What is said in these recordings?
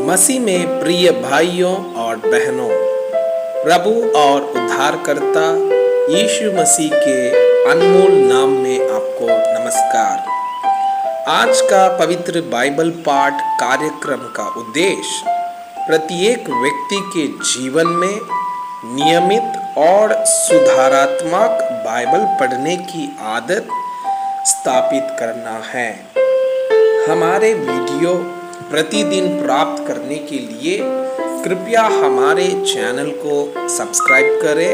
मसीह में प्रिय भाइयों और बहनों, प्रभु और उद्धारकर्ता यीशु मसीह के अनमोल नाम में आपको नमस्कार। आज का पवित्र बाइबल पाठ कार्यक्रम का उद्देश्य प्रत्येक व्यक्ति के जीवन में नियमित और सुधारात्मक बाइबल पढ़ने की आदत स्थापित करना है। हमारे वीडियो प्रतिदिन प्राप्त करने के लिए कृपया हमारे चैनल को सब्सक्राइब करें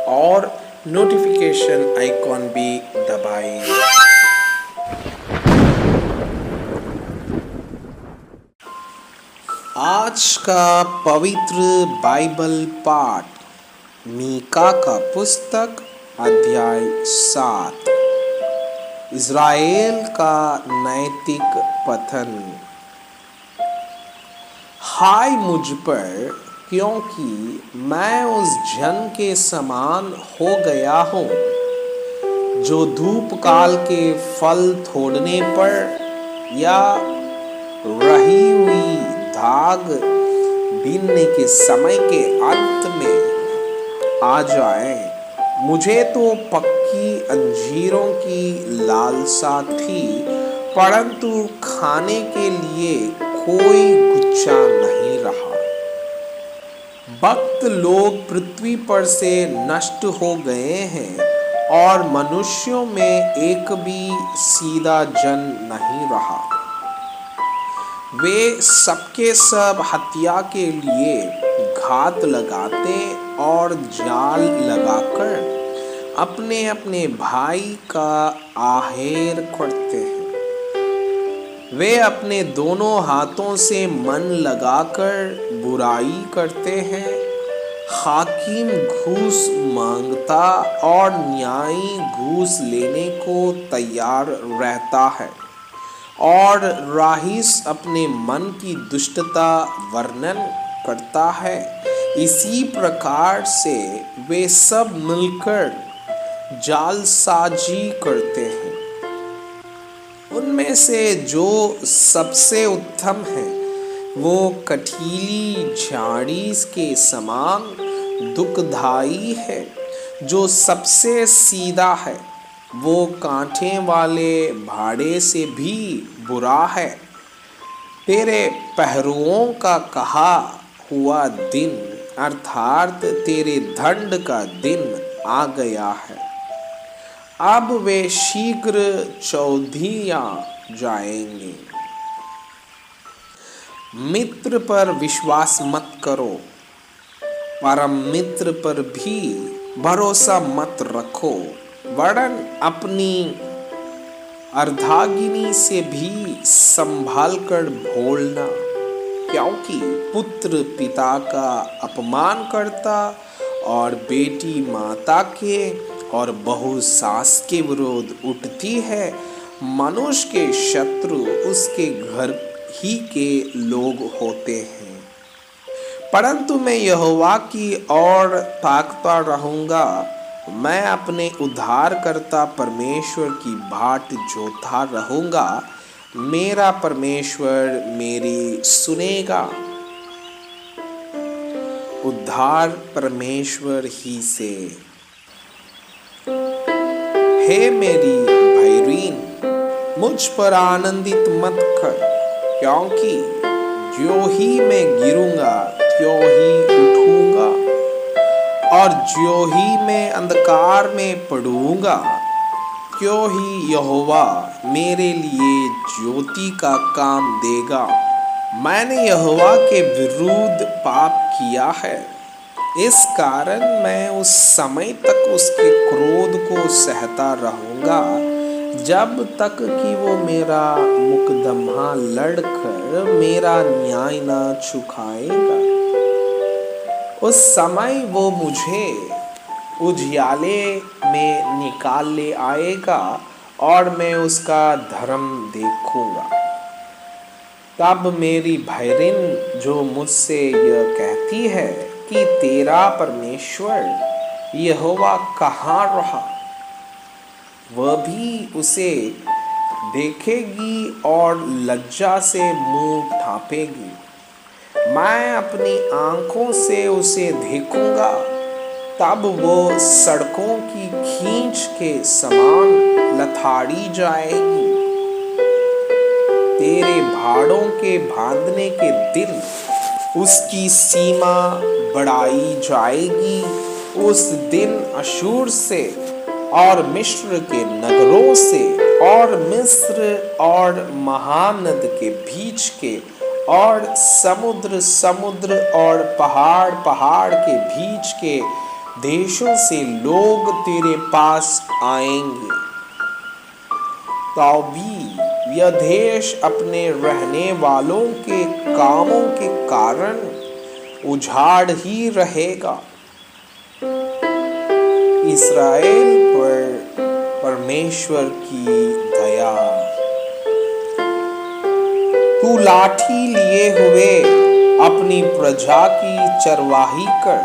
और नोटिफिकेशन आइकॉन भी दबाएं। आज का पवित्र बाइबल पाठ मीका का पुस्तक अध्याय 7, इज़राइल का नैतिक पतन। हाय मुझ पर, क्योंकि मैं उस जन के समान हो गया हूँ जो धूप काल के फल तोड़ने पर या रही हुई दाग बीनने के समय के अंत में आ जाए। मुझे तो पक्की अंजीरों की लालसा थी, परंतु खाने के लिए कोई गुच्छा नहीं रहा। भक्त लोग पृथ्वी पर से नष्ट हो गए हैं और मनुष्यों में एक भी सीधा जन नहीं रहा। वे सबके सब हत्या के लिए घात लगाते और जाल लगाकर अपने अपने भाई का आहेर करते हैं। वे अपने दोनों हाथों से मन लगाकर बुराई करते हैं। हाकिम घूस मांगता और न्यायी घूस लेने को तैयार रहता है और राहिस अपने मन की दुष्टता वर्णन करता है। इसी प्रकार से वे सब मिलकर जालसाजी करते हैं। उनमें से जो सबसे उत्तम है वो कटीली झाड़ी के समान दुखदाई है। जो सबसे सीधा है वो कांटे वाले भाड़े से भी बुरा है। तेरे पहरुओं का कहा हुआ दिन अर्थात तेरे दंड का दिन आ गया है। अब वे शीघ्र चौंधिया जाएंगे। मित्र पर विश्वास मत करो, परम मित्र पर भी भरोसा मत रखो, वरन अपनी अर्धांगिनी से भी संभाल कर बोलना, क्योंकि पुत्र पिता का अपमान करता और बेटी माता के और बहू सास के विरोध उठती है। मनुष्य के शत्रु उसके घर ही के लोग होते हैं। परंतु मैं यहोवा की ओर ताकता रहूंगा। मैं अपने उद्धारकर्ता परमेश्वर की बाट जोता रहूंगा। मेरा परमेश्वर मेरी सुनेगा। उद्धार परमेश्वर ही से। हे मेरी भैरीन, मुझ पर आनंदित मत कर, क्योंकि जो ही मैं गिरूंगा त्यों ही उठूंगा, और जो ही मैं अंधकार में पड़ूंगा त्यों ही यहोवा मेरे लिए ज्योति का काम देगा। मैंने यहोवा के विरुद्ध पाप किया है, इस कारण मैं उस समय तक उसके क्रोध को सहता रहूंगा, जब तक कि वो मेरा मुकदमा लड़कर मेरा न्याय न चुकाएगा। उस समय वो मुझे उजियाले में निकाल ले आएगा और मैं उसका धर्म देखूंगा। तब मेरी भैरिन जो मुझसे यह कहती है कि तेरा परमेश्वर यहोवा कहाँ रहा, वह भी उसे देखेगी और लज्जा से मुंह ढांपेगी। मैं अपनी आंखों से उसे देखूंगा, तब वो सड़कों की खींच के समान लथाड़ी जाएगी। तेरे भाड़ों के बांधने के दिन उसकी सीमा बढ़ाई जाएगी। उस दिन अशूर से और मिस्र के नगरों से और मिस्र और महानद के बीच के और समुद्र समुद्र और पहाड़ पहाड़ के बीच के देशों से लोग तेरे पास आएंगे। तो भी यह देश अपने रहने वालों के कामों के कारण उजाड़ ही रहेगा। इस्राएल पर परमेश्वर की दया। तू लाठी लिए हुए अपनी प्रजा की चरवाही कर,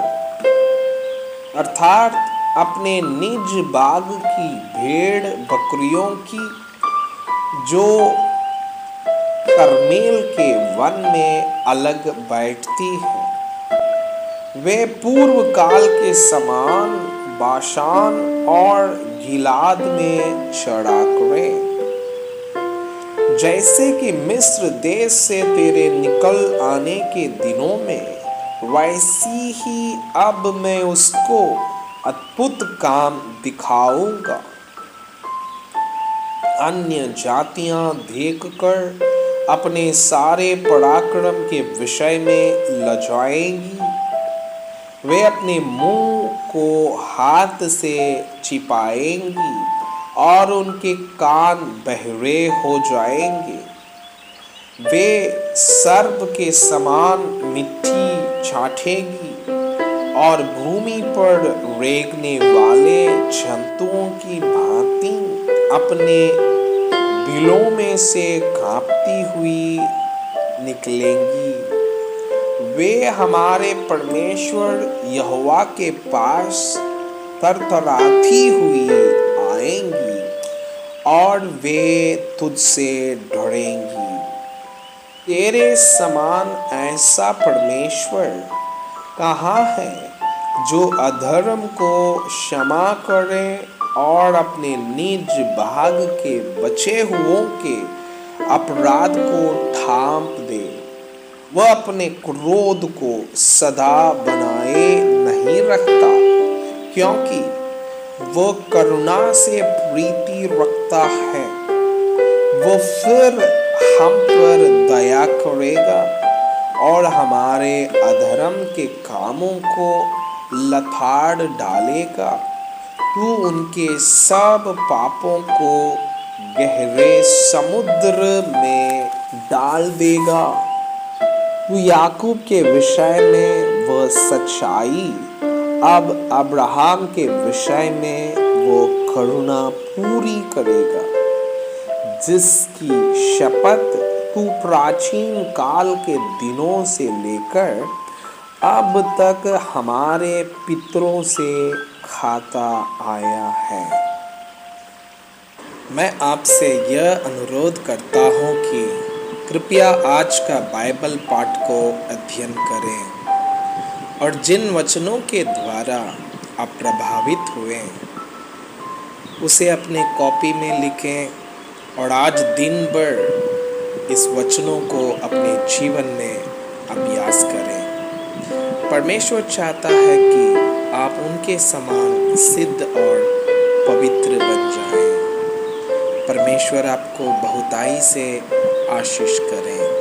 अर्थात अपने निज बाग की भेड़ बकरियों की, जो कर्मेल के वन में अलग बैठती है। वे पूर्व काल के समान बाशान और गिलाद में चढ़ा करें। जैसे कि मिस्र देश से तेरे निकल आने के दिनों में, वैसी ही अब मैं उसको अद्भुत काम दिखाऊंगा। अन्य जातियां देखकर अपने सारे पराक्रम के विषय में लजाएंगी। वे अपने मुंह को हाथ से छिपाएंगी और उनके कान बहरे हो जाएंगे। वे सर्प के समान मिट्टी छाटेंगी और भूमि पर रेंगने वाले जंतुओं की भांति अपने बिलों में से कांपती हुई निकलेंगी। वे हमारे परमेश्वर यहोवा के पास थरथराती हुई आएंगी और वे तुझसे डरेंगी। तेरे समान ऐसा परमेश्वर कहाँ है जो अधर्म को क्षमा करे और अपने निज भाग के बचे हुओं के अपराध को ढांप दे। वह अपने क्रोध को सदा बनाए नहीं रखता, क्योंकि वो करुणा से प्रीति रखता है। वो फिर हम पर दया करेगा और हमारे अधर्म के कामों को लथाड़ डालेगा। तू उनके सब पापों को गहरे समुद्र में डाल देगा। तू याकूब के विषय में वह सच्चाई, अब अब्राहम के विषय में वो करुणा पूरी करेगा, जिसकी शपथ तू प्राचीन काल के दिनों से लेकर अब तक हमारे पितरों से खाता आया है। मैं आपसे यह अनुरोध करता हूँ कि कृपया आज का बाइबल पाठ को अध्ययन करें और जिन वचनों के द्वारा आप प्रभावित हुए उसे अपने कॉपी में लिखें और आज दिन भर इस वचनों को अपने जीवन में अभ्यास करें। परमेश्वर चाहता है कि आप उनके समान सिद्ध और पवित्र बन जाएं। परमेश्वर आपको बहुताई से आशीष करें।